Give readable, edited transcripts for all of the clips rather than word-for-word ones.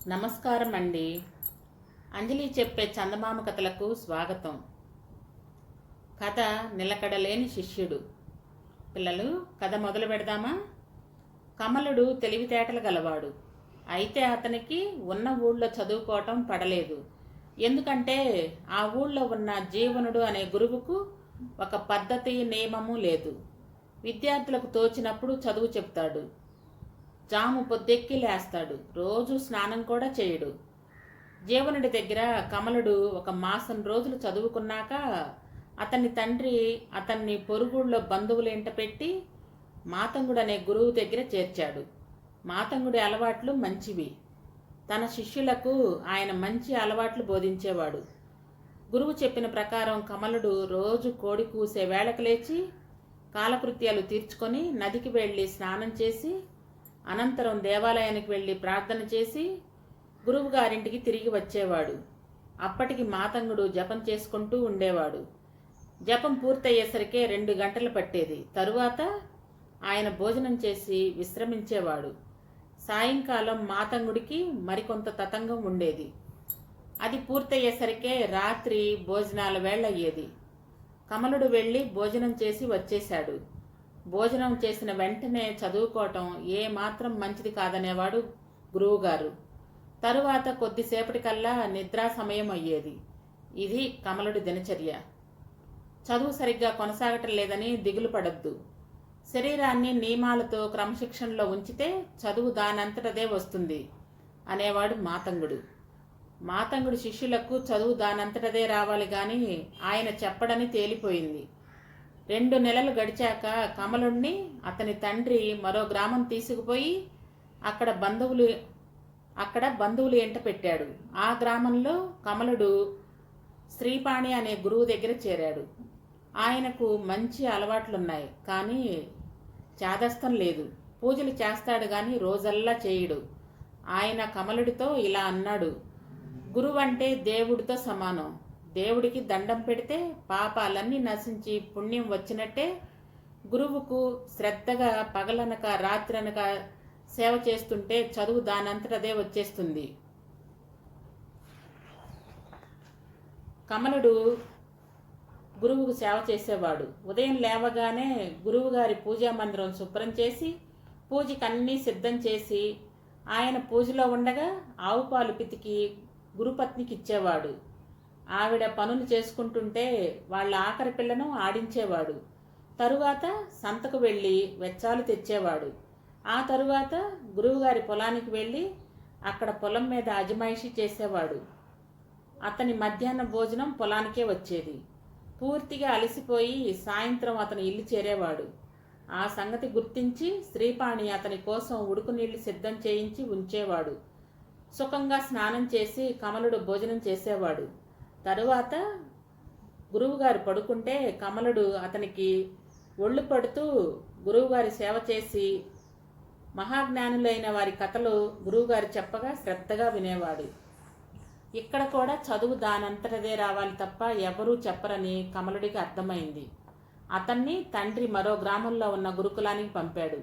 నమస్కారం అండి. అంజలి చెప్పే చందమామ కథలకు స్వాగతం. కథ నిలకడలేని శిష్యుడు. పిల్లలు, కథ మొదలు పెడదామా? కమలుడు తెలివితేటలు గలవాడు. అయితే అతనికి ఉన్న ఊళ్ళో చదువుకోవటం పడలేదు. ఎందుకంటే ఆ ఊళ్ళో ఉన్న జీవనుడు అనే గురువుకు ఒక పద్ధతి నియమము లేదు. విద్యార్థులకు తోచినప్పుడు చదువు చెప్తాడు. జాము పొద్దెక్కి లేస్తాడు. రోజు స్నానం కూడా చేయడు. జీవనుడి దగ్గర కమలుడు ఒక మాసం రోజులు చదువుకున్నాక అతని తండ్రి అతన్ని పొరుగుళ్ళో బంధువులు ఇంట పెట్టి మాతంగుడు అనే గురువు దగ్గర చేర్చాడు. మాతంగుడి అలవాట్లు మంచివి. తన శిష్యులకు ఆయన మంచి అలవాట్లు బోధించేవాడు. గురువు చెప్పిన ప్రకారం కమలుడు రోజు కోడి కూసే వేళకు లేచి కాలకృత్యాలు తీర్చుకొని నదికి వెళ్ళి స్నానం చేసి అనంతరం దేవాలయానికి వెళ్ళి ప్రార్థన చేసి గురువుగారింటికి తిరిగి వచ్చేవాడు. అప్పటికి మాతంగుడు జపం చేసుకుంటూ ఉండేవాడు. జపం పూర్తయ్యేసరికే 2 గంటలు పట్టేది. తరువాత ఆయన భోజనం చేసి విశ్రమించేవాడు. సాయంకాలం మాతంగుడికి మరికొంత తతంగం ఉండేది. అది పూర్తయ్యేసరికే రాత్రి భోజనాల వేళ అయ్యేది. కమలుడు వెళ్ళి భోజనం చేసి వచ్చేశాడు. భోజనం చేసిన వెంటనే చదువుకోవటం ఏమాత్రం మంచిది కాదనేవాడు గురువుగారు. తరువాత కొద్దిసేపటికల్లా నిద్రా సమయం అయ్యేది. ఇది కమలుడి దినచర్య. చదువు సరిగ్గా కొనసాగటం లేదని దిగులు పడద్దు. శరీరాన్ని నియమాలతో క్రమశిక్షణలో ఉంచితే చదువు దానంతటదే వస్తుంది అనేవాడు మాతంగుడు. మాతంగుడి శిష్యులకు చదువు దానంతటదే రావాలి కానీ ఆయన చెప్పడని తేలిపోయింది. 2 నెలలు గడిచాక కమలుణ్ణి అతని తండ్రి మరో గ్రామం తీసుకుపోయి అక్కడ బంధువులు ఎంట పెట్టాడు. ఆ గ్రామంలో కమలుడు శ్రీపాణి అనే గురువు దగ్గర చేరాడు. ఆయనకు మంచి అలవాట్లున్నాయి, కానీ చాదస్తం లేదు. పూజలు చేస్తాడు కానీ రోజల్లా చేయడు. ఆయన కమలుడితో ఇలా అన్నాడు: గురువు అంటే దేవుడితో సమానం. దేవుడికి దండం పెడితే పాపాలన్నీ నశించి పుణ్యం వచ్చినట్టే గురువుకు శ్రద్ధగా పగలనక రాత్రనక సేవ చేస్తుంటే చదువు దానంతటదే వచ్చేస్తుంది. కమలుడు గురువుకు సేవ చేసేవాడు. ఉదయం లేవగానే గురువుగారి పూజా మందిరం శుభ్రం చేసి పూజకి అన్నీ సిద్ధం చేసి ఆయన పూజలో ఉండగా ఆవు పాలు పితికి గురుపత్నికి ఇచ్చేవాడు. ఆవిడ పనులు చేసుకుంటుంటే వాళ్ళ ఆఖరి పిల్లను ఆడించేవాడు. తరువాత సంతకు వెళ్ళి వెచ్చాలు తెచ్చేవాడు. ఆ తరువాత గురువుగారి పొలానికి వెళ్ళి అక్కడ పొలం మీద అజమాయిషీ చేసేవాడు. అతని మధ్యాహ్న భోజనం పొలానికే వచ్చేది. పూర్తిగా అలసిపోయి సాయంత్రం అతని ఇల్లు చేరేవాడు. ఆ సంగతి గుర్తించి శ్రీపాణి అతని కోసం ఉడుకు నీళ్లు సిద్ధం చేయించి ఉంచేవాడు. సుఖంగా స్నానం చేసి కమలుడు భోజనం చేసేవాడు. తరువాత గురువుగారు పడుకుంటే కమలుడు అతనికి ఒళ్ళు పడుతూ గురువుగారి సేవ చేసి మహాజ్ఞానులైన వారి కథలు గురువుగారు చెప్పగా శ్రద్ధగా వినేవాడు. ఇక్కడ కూడా చదువు దానంతటదే రావాలి తప్ప ఎవరూ చెప్పరని కమలుడికి అర్థమైంది. అతన్ని తండ్రి మరో గ్రామంలో ఉన్న గురుకులానికి పంపాడు.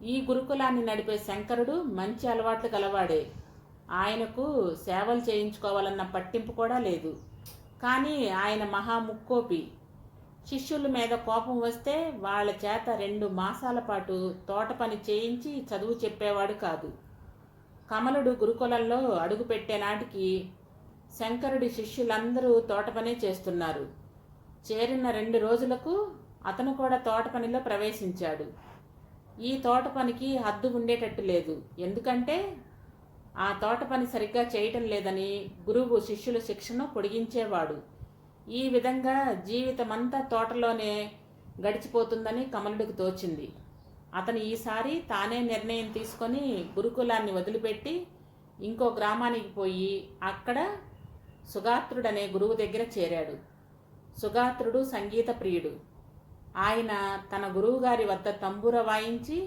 ఈ గురుకులాన్ని నడిపే శంకరుడు మంచి అలవాట్లు గలవాడే. ఆయనకు సేవలు చేయించుకోవాలన్న పట్టింపు కూడా లేదు. కానీ ఆయన మహాముక్కోపి. శిష్యుల మీద కోపం వస్తే వాళ్ళ చేత 2 మాసాల పాటు తోట పని చేయించి చదువు చెప్పేవాడు కాదు. కమలుడు గురుకులంలో అడుగుపెట్టే నాటికి శంకరుడి శిష్యులందరూ తోట పనే చేస్తున్నారు. చేరిన 2 రోజులకు అతను కూడా తోట పనిలో ప్రవేశించాడు. ఈ తోట పనికి హద్దు ఉండేటట్టు లేదు. ఎందుకంటే ఆ తోట పని సరిగ్గా చేయటం లేదని గురువు శిష్యుల శిక్షను పొడిగించేవాడు. ఈ విధంగా జీవితమంతా తోటలోనే గడిచిపోతుందని కమలుడికి తోచింది. అతను ఈసారి తానే నిర్ణయం తీసుకొని గురుకులాన్ని వదిలిపెట్టి ఇంకో గ్రామానికి పోయి అక్కడ సుగాత్రుడనే గురువు దగ్గర చేరాడు. సుగాత్రుడు సంగీత ప్రియుడు. ఆయన తన గురువుగారి వద్ద తంబూర వాయించి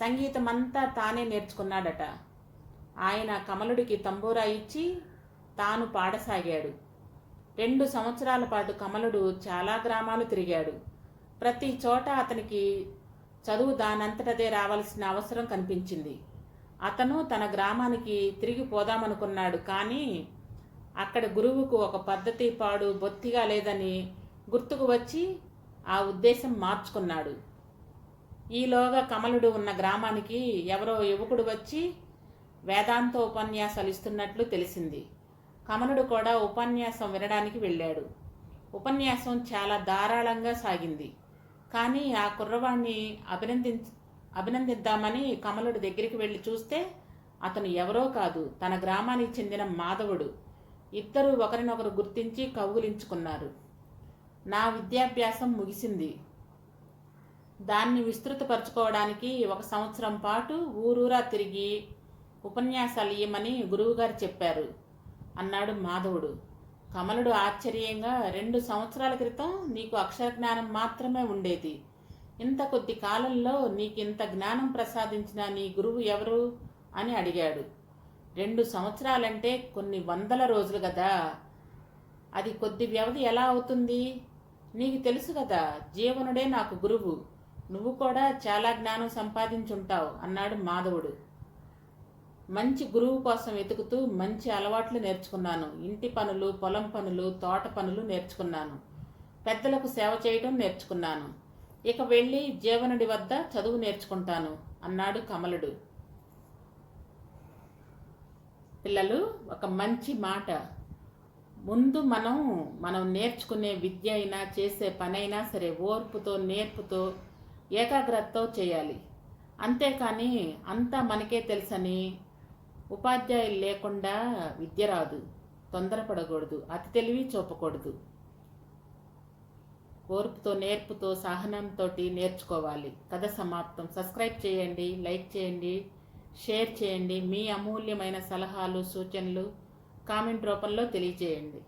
సంగీతమంతా తానే నేర్చుకున్నాడట. ఆయన కమలుడికి తంబూరా ఇచ్చి తాను పాడసాగాడు. 2 సంవత్సరాల పాటు కమలుడు చాలా గ్రామాలు తిరిగాడు. ప్రతి చోట అతనికి చదువు దానంతటదే రావాల్సిన అవసరం కనిపించింది. అతను తన గ్రామానికి తిరిగి పోదామనుకున్నాడు. కానీ అక్కడ గురువుకు ఒక పద్ధతి పాడు బొత్తిగా లేదని గుర్తుకు వచ్చి ఆ ఉద్దేశం మార్చుకున్నాడు. ఈలోగా కమలుడు ఉన్న గ్రామానికి ఎవరో యువకుడు వచ్చి వేదాంత ఉపన్యాసాలు ఇస్తున్నట్లు తెలిసింది. కమలుడు కూడా ఉపన్యాసం వినడానికి వెళ్ళాడు. ఉపన్యాసం చాలా ధారాళంగా సాగింది. కానీ ఆ కుర్రవాణ్ణి అభినందిద్దామని కమలుడు దగ్గరికి వెళ్ళి చూస్తే అతను ఎవరో కాదు, తన గ్రామానికి చెందిన మాధవుడు. ఇద్దరూ ఒకరినొకరు గుర్తించి కౌగిలించుకున్నారు. నా విద్యాభ్యాసం ముగిసింది. దాన్ని విస్తృతపరచుకోవడానికి 1 సంవత్సరం పాటు ఊరూరా తిరిగి ఉపన్యాసాలు ఇయ్యమని గురువుగారు చెప్పారు అన్నాడు మాధవుడు. కమలుడు ఆశ్చర్యంగా, 2 సంవత్సరాల క్రితం నీకు అక్షర జ్ఞానం మాత్రమే ఉండేది. ఇంత కొద్ది కాలంలో నీకింత జ్ఞానం ప్రసాదించిన నీ గురువు ఎవరు అని అడిగాడు. 2 సంవత్సరాలంటే కొన్ని వందల రోజులు కదా, అది కొద్ది వ్యవధి ఎలా అవుతుంది? నీకు తెలుసు కదా, జీవనుడే నాకు గురువు. నువ్వు కూడా చాలా జ్ఞానం సంపాదించుంటావు అన్నాడు మాధవుడు. మంచి గురువు కోసం వెతుకుతూ మంచి అలవాట్లు నేర్చుకున్నాను. ఇంటి పనులు, పొలం పనులు, తోట పనులు నేర్చుకున్నాను. పెద్దలకు సేవ చేయడం నేర్చుకున్నాను. ఇక వెళ్ళి జీవనుడి వద్ద చదువు నేర్చుకుంటాను అన్నాడు కమలుడు. పిల్లలు, ఒక మంచి మాట. ముందు మనం నేర్చుకునే విద్య అయినా చేసే పనైనా సరే ఓర్పుతో, నేర్పుతో, ఏకాగ్రతతో చేయాలి. అంతేకాని అంతా మనకే తెలుసని ఉపాధ్యాయులు లేకుండా విద్య రాదు. తొందరపడకూడదు, అతి తెలివి చూపకూడదు. ఓర్పుతో, నేర్పుతో, సహనంతో నేర్చుకోవాలి. కథ సమాప్తం. సబ్స్క్రైబ్ చేయండి, లైక్ చేయండి, షేర్ చేయండి. మీ అమూల్యమైన సలహాలు, సూచనలు కామెంట్ రూపంలో తెలియజేయండి.